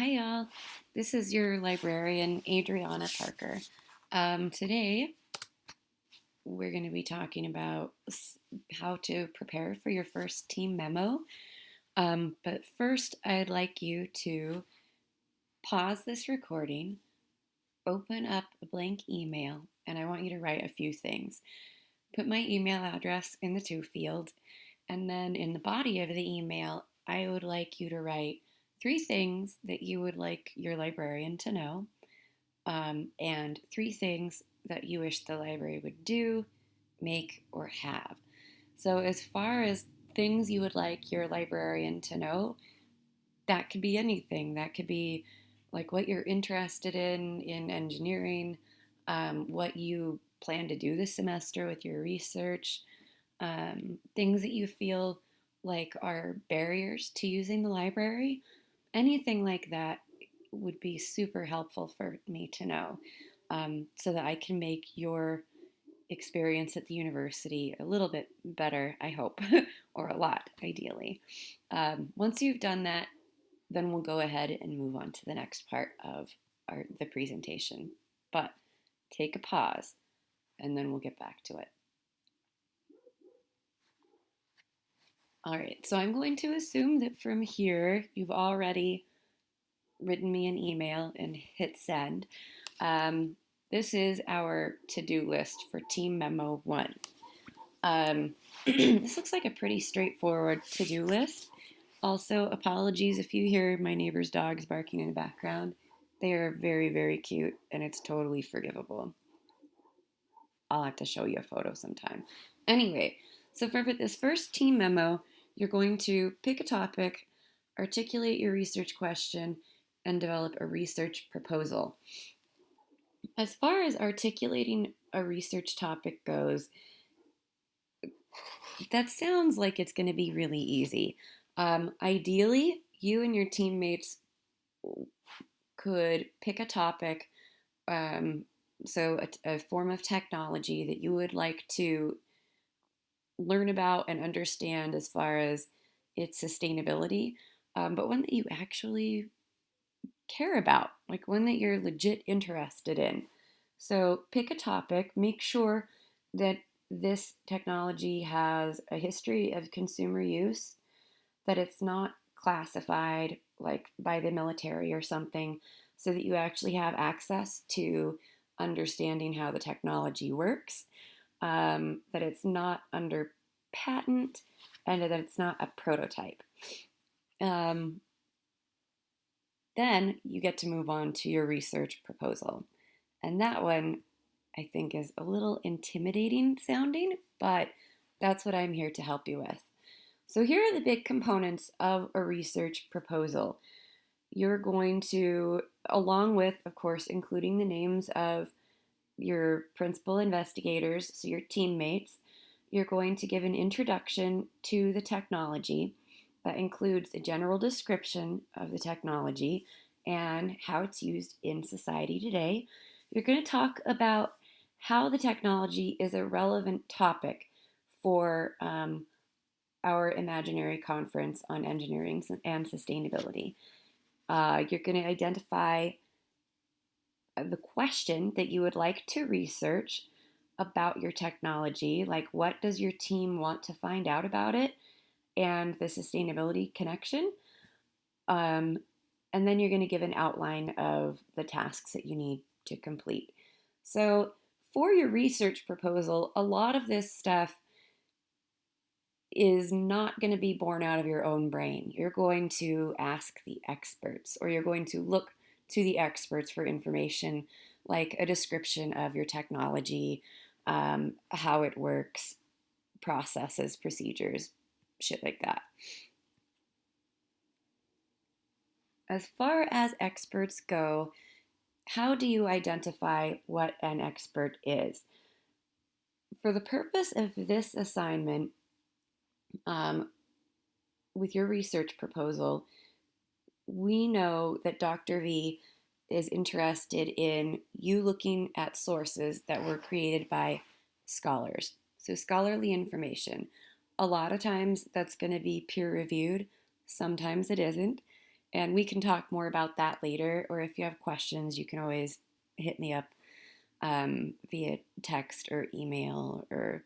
Hi, y'all. This is your librarian, Adriana Parker. Today, we're going to be talking about how to prepare for your first team memo. But first, I'd like you to pause this recording, open up a blank email, and I want you to write a few things. Put my email address in the to field, and then in the body of the email, I would like you to write 3 things that you would like your librarian to know, and 3 things that you wish the library would do, make, or have. So, as far as things you would like your librarian to know, that could be anything. That could be like what you're interested in engineering, what you plan to do this semester with your research, things that you feel like are barriers to using the library. Anything like that would be super helpful for me to know, so that I can make your experience at the university a little bit better, I hope, or a lot, ideally. Once you've done that, then we'll go ahead and move on to the next part of the presentation. But take a pause, and then we'll get back to it. All right, so I'm going to assume that from here you've already written me an email and hit send. This is our to-do list for Team Memo 1. This looks like a pretty straightforward to-do list. Also, apologies if you hear my neighbor's dogs barking in the background. They are very, very cute, and it's totally forgivable. I'll have to show you a photo sometime. Anyway, so for this first team memo, you're going to pick a topic, articulate your research question, and develop a research proposal. As far as articulating a research topic goes, that sounds like it's going to be really easy. Ideally, you and your teammates could pick a topic, so a form of technology that you would like to learn about and understand as far as its sustainability, but one that you actually care about, like one that you're legit interested in. So pick a topic, make sure that this technology has a history of consumer use, that it's not classified like by the military or something, so that you actually have access to understanding how the technology works, that it's not under patent, and that it's not a prototype. Um, then you get to move on to your research proposal. And that one, I think, is a little intimidating sounding, but that's what I'm here to help you with. So here are the big components of a research proposal. You're going to, along with, of course, including the names of your principal investigators, so your teammates, you're going to give an introduction to the technology that includes a general description of the technology and how it's used in society today. You're going to talk about how the technology is a relevant topic for our imaginary conference on engineering and sustainability. You're going to identify the question that you would like to research about your technology, like what does your team want to find out about it, and the sustainability connection. And then you're going to give an outline of the tasks that you need to complete. So for your research proposal, a lot of this stuff is not going to be born out of your own brain. You're going to ask the experts, or you're going to look to the experts for information like a description of your technology, how it works, processes, procedures, shit like that. As far as experts go, how do you identify what an expert is? For the purpose of this assignment, with your research proposal, we know that Dr. V is interested in you looking at sources that were created by scholars. So, scholarly information. A lot of times that's going to be peer reviewed, sometimes it isn't. And we can talk more about that later, or if you have questions, you can always hit me up via text or email or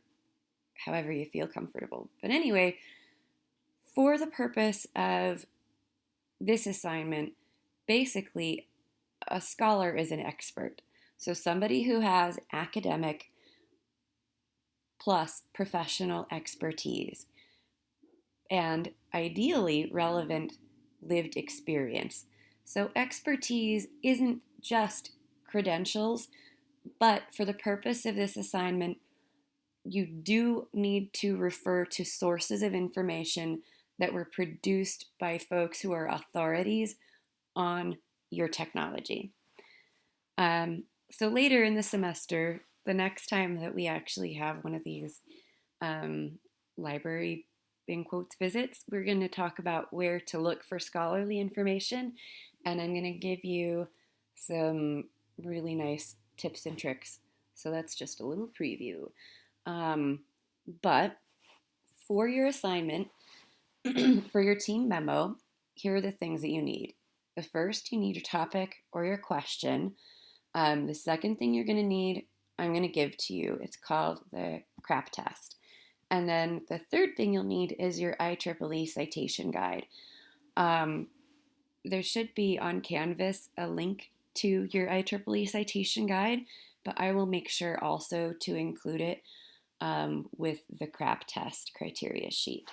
however you feel comfortable. But anyway, for the purpose of this assignment, basically, a scholar is an expert. So somebody who has academic plus professional expertise and ideally relevant lived experience. So expertise isn't just credentials, but for the purpose of this assignment, you do need to refer to sources of information that were produced by folks who are authorities on your technology. So later in the semester, the next time that we actually have one of these library, in quotes, visits, we're going to talk about where to look for scholarly information, and I'm going to give you some really nice tips and tricks. So that's just a little preview. But for your assignment, for your team memo, here are the things that you need. The first, you need your topic or your question. The second thing you're going to need, I'm going to give to you. It's called the CRAP test. And then the third thing you'll need is your IEEE citation guide. There should be on Canvas a link to your IEEE citation guide, but I will make sure also to include it with the CRAP test criteria sheet.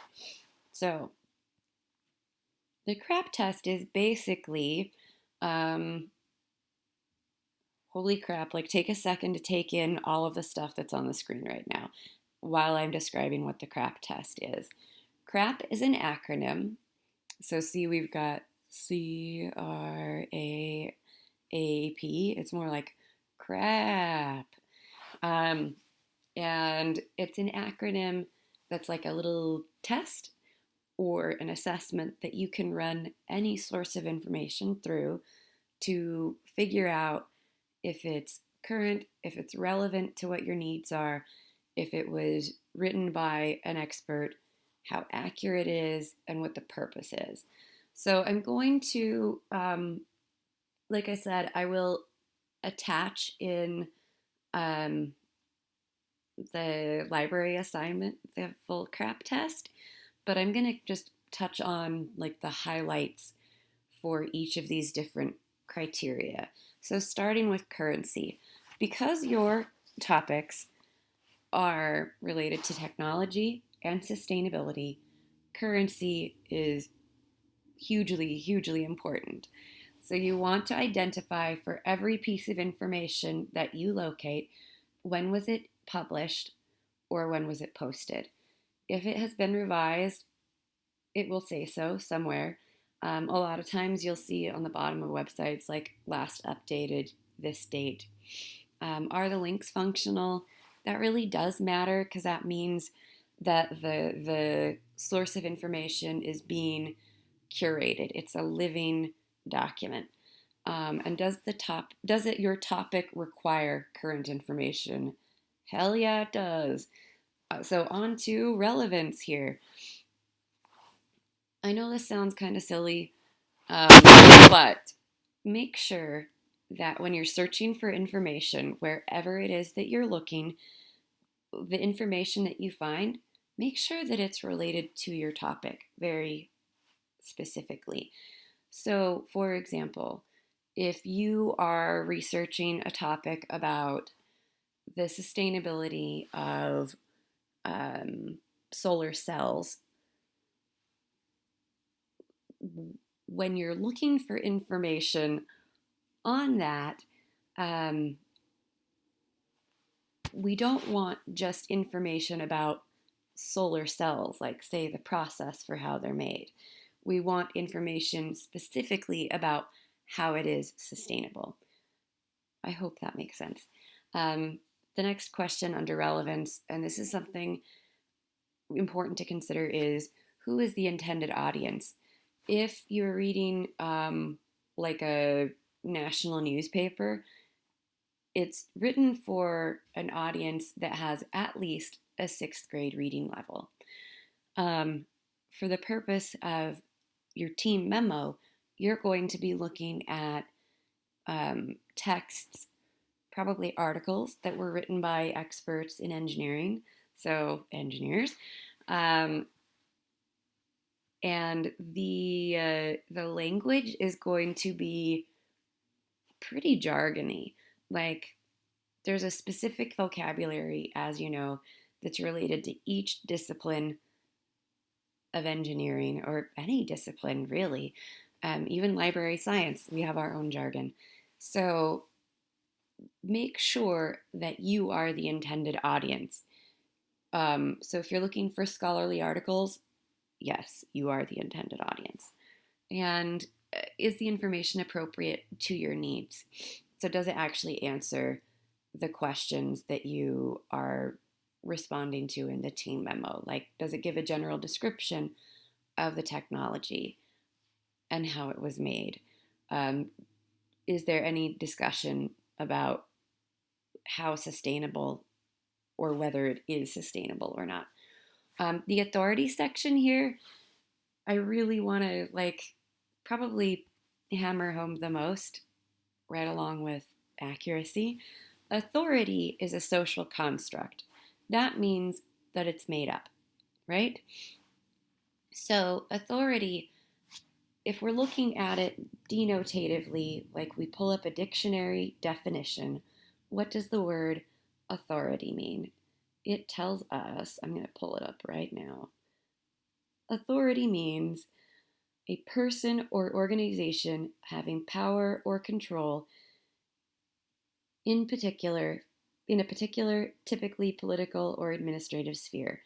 So the CRAP test is basically, holy crap, like take a second to take in all of the stuff that's on the screen right now while I'm describing what the CRAP test is. CRAP is an acronym. So see, we've got CRAAP. It's more like crap. And it's an acronym that's like a little test or an assessment that you can run any source of information through to figure out if it's current, if it's relevant to what your needs are, if it was written by an expert, how accurate it is, and what the purpose is. So I'm going to, like I said, I will attach in the library assignment the full CRAP test, but I'm going to just touch on like the highlights for each of these different criteria. So starting with currency, because your topics are related to technology and sustainability, currency is hugely, hugely important. So you want to identify for every piece of information that you locate, when was it published or when was it posted. If it has been revised, it will say so somewhere. A lot of times you'll see on the bottom of websites like last updated this date. Are the links functional? That really does matter because that means that the source of information is being curated. It's a living document. And does your topic require current information? Hell yeah, it does. So on to relevance here. I know this sounds kind of silly, but make sure that when you're searching for information, wherever it is that you're looking, the information that you find, make sure that it's related to your topic very specifically. So, for example, if you are researching a topic about the sustainability of solar cells, when you're looking for information on that, we don't want just information about solar cells, like, say, the process for how they're made. We want information specifically about how it is sustainable. I hope that makes sense. The next question under relevance, and this is something important to consider, is who is the intended audience? If you're reading like a national newspaper, it's written for an audience that has at least a 6th grade reading level. For the purpose of your team memo, you're going to be looking at texts, probably articles that were written by experts in engineering, so engineers, um, and the language is going to be pretty jargony. Like there's a specific vocabulary, as you know, that's related to each discipline of engineering or any discipline really. Even library science, we have our own jargon. So make sure that you are the intended audience. So if you're looking for scholarly articles, yes, you are the intended audience. And is the information appropriate to your needs? So does it actually answer the questions that you are responding to in the team memo? Like, does it give a general description of the technology and how it was made? Um, is there any discussion about how sustainable or whether it is sustainable or not? The authority section here, I really want to probably hammer home the most, right along with accuracy. Authority is a social construct. That means that it's made up, right? So, authority, if we're looking at it denotatively, like we pull up a dictionary definition, what does the word authority mean? It tells us, I'm going to pull it up right now. Authority means a person or organization having power or control in particular in a particular, typically political or administrative sphere.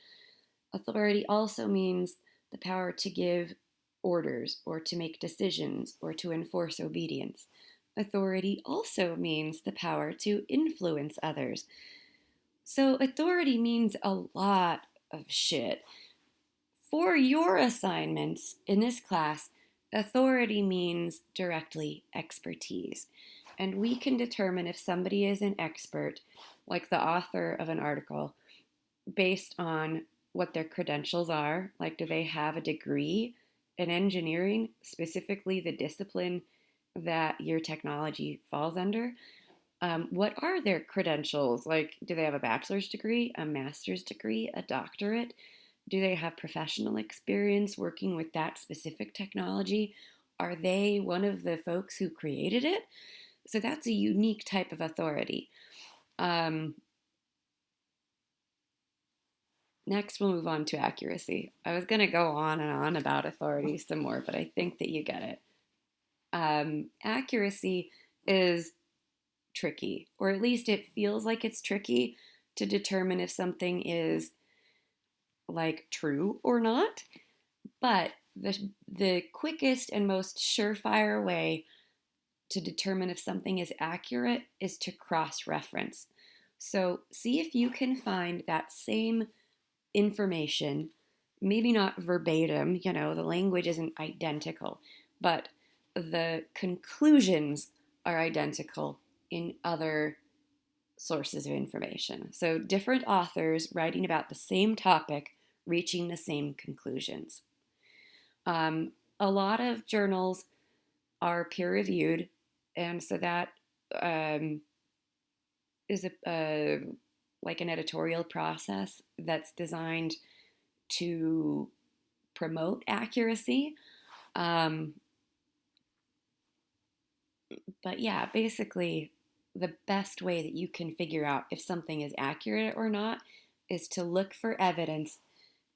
Authority also means the power to give orders or to make decisions or to enforce obedience. Authority also means the power to influence others. So authority means a lot of shit. For your assignments in this class, authority means directly expertise. And we can determine if somebody is an expert, like the author of an article, based on what their credentials are. Like, do they have a degree in engineering, specifically the discipline that your technology falls under? What are their credentials? Like, do they have a bachelor's degree, a master's degree, a doctorate? Do they have professional experience working with that specific technology? Are they one of the folks who created it? So that's a unique type of authority. Next, we'll move on to accuracy. I was going to go on and on about authority some more, but I think that you get it. Accuracy is tricky, or at least it feels like it's tricky to determine if something is like true or not. But the quickest and most surefire way to determine if something is accurate is to cross-reference. So see if you can find that same information, maybe not verbatim, the language isn't identical, but the conclusions are identical in other sources of information. So different authors writing about the same topic, reaching the same conclusions. A lot of journals are peer reviewed, and so that is like an editorial process that's designed to promote accuracy. But yeah, basically, the best way that you can figure out if something is accurate or not is to look for evidence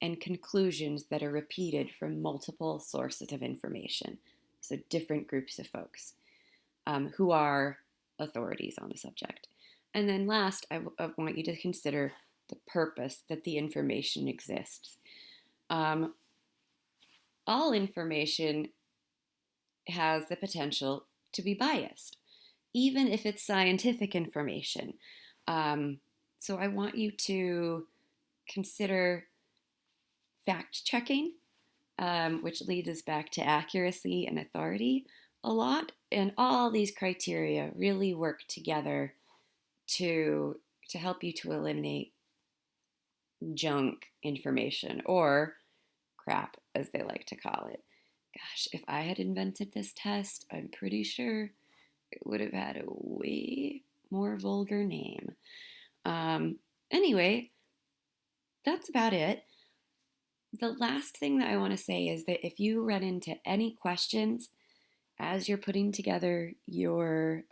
and conclusions that are repeated from multiple sources of information. So, different groups of folks who are authorities on the subject. And then last, I want you to consider the purpose that the information exists. All information has the potential to be biased, even if it's scientific information. So I want you to consider fact checking, which leads us back to accuracy and authority a lot. And all these criteria really work together to help you to eliminate junk information, or crap, as they like to call it. Gosh, if I had invented this test, I'm pretty sure it would have had a way more vulgar name. Um, anyway, that's about it. The last thing that I want to say is that if you run into any questions as you're putting together your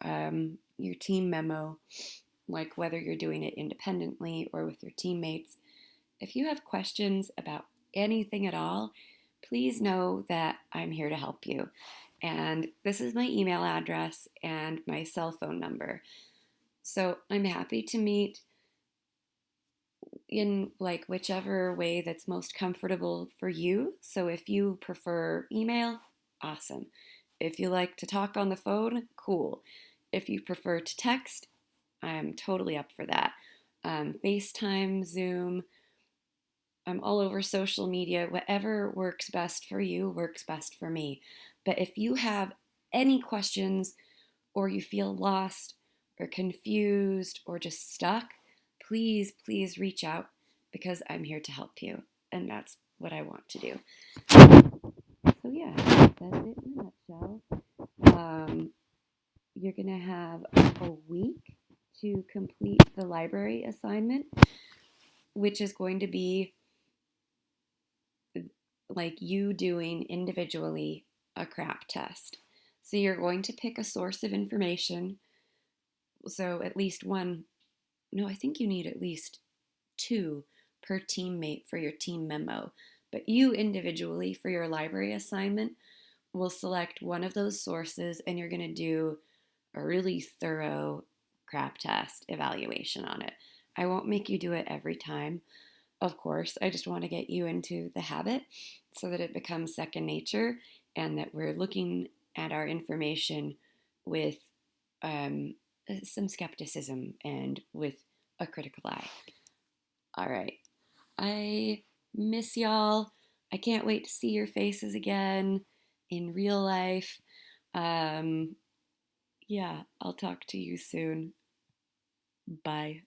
team memo, like whether you're doing it independently or with your teammates, if you have questions about anything at all, please know that I'm here to help you. And this is my email address and my cell phone number. So I'm happy to meet in like whichever way that's most comfortable for you. So if you prefer email, awesome. If you like to talk on the phone, cool. If you prefer to text, I'm totally up for that. FaceTime, Zoom, I'm all over social media. Whatever works best for you works best for me. But if you have any questions or you feel lost or confused or just stuck, please, please reach out because I'm here to help you. And that's what I want to do. So, yeah, that's it in a nutshell. You're going to have a week to complete the library assignment, which is going to be like you doing individually a crap test. So you're going to pick a source of information. So at least one, no, I think you need at least two per teammate for your team memo. But you individually, for your library assignment, will select one of those sources and you're going to do a really thorough crap test evaluation on it. I won't make you do it every time, of course. I just want to get you into the habit so that it becomes second nature and that we're looking at our information with um, some skepticism and with a critical eye. All right. I miss y'all. I can't wait to see your faces again in real life. Yeah, I'll talk to you soon. Bye.